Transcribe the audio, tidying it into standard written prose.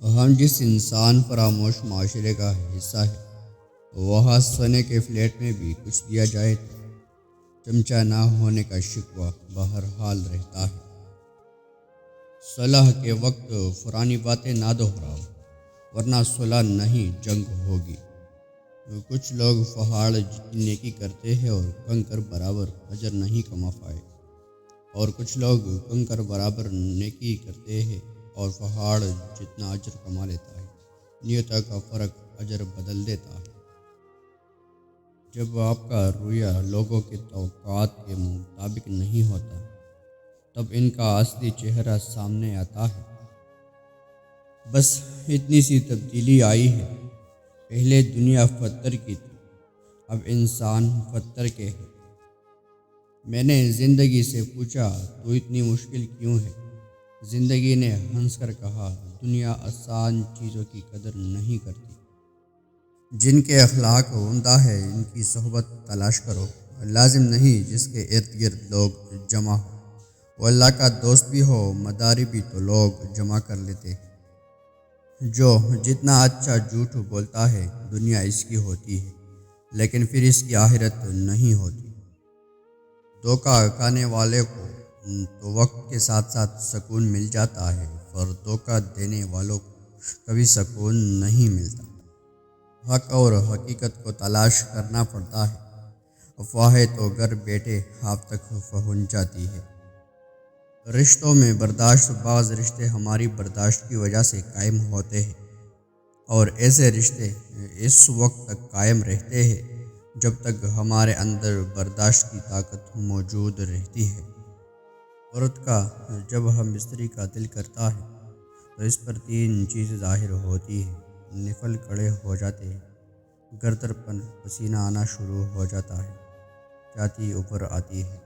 ہم جس انسان فراموش معاشرے کا حصہ ہے وہاں سونے کے فلیٹ میں بھی کچھ دیا جائے تو چمچہ نہ ہونے کا شکوہ بہرحال رہتا ہے۔ صلح کے وقت پرانی باتیں نہ دہراؤ ورنہ صلح نہیں جنگ ہوگی۔ کچھ لوگ پہاڑ جتنی نیکی کرتے ہیں اور کنکر برابر اجر نہیں کما پائے، اور کچھ لوگ کنکر برابر نیکی کرتے ہیں اور پہاڑ جتنا اجر کما لیتا ہے۔ نیتوں کا فرق اجر بدل دیتا ہے۔ جب آپ کا رویہ لوگوں کی توقعات کے مطابق نہیں ہوتا تب ان کا اصلی چہرہ سامنے آتا ہے۔ بس اتنی سی تبدیلی آئی ہے، پہلے دنیا پتھر کی تھی، اب انسان پتھر کے ہیں۔ میں نے زندگی سے پوچھا تو اتنی مشکل کیوں ہے؟ زندگی نے ہنس کر کہا دنیا آسان چیزوں کی قدر نہیں کرتی۔ جن کے اخلاق عمدہ ہے ان کی صحبت تلاش کرو، لازم نہیں جس کے ارد گرد لوگ جمع ہو۔ وہ اللہ کا دوست بھی ہو مداری بھی تو لوگ جمع کر لیتے ہیں۔ جو جتنا اچھا جھوٹ بولتا ہے دنیا اس کی ہوتی ہے، لیکن پھر اس کی آخرت نہیں ہوتی۔ دھوکہ کھانے والے کو تو وقت کے ساتھ ساتھ سکون مل جاتا ہے، پر دھوکہ دینے والوں کو کبھی سکون نہیں ملتا۔ حق اور حقیقت کو تلاش کرنا پڑتا ہے، افواہیں تو گھر بیٹھے آپ تک پہنچ جاتی ہے۔ رشتوں میں برداشت، بعض رشتے ہماری برداشت کی وجہ سے قائم ہوتے ہیں، اور ایسے رشتے اس وقت تک قائم رہتے ہیں جب تک ہمارے اندر برداشت کی طاقت موجود رہتی ہے۔ عورت کا جب ہم بستری کا دل کرتا ہے تو اس پر تین چیزیں ظاہر ہوتی ہیں: نفل کڑے ہو جاتے ہیں، گردن پر پسینہ آنا شروع ہو جاتا ہے، چھاتی اوپر آتی ہے،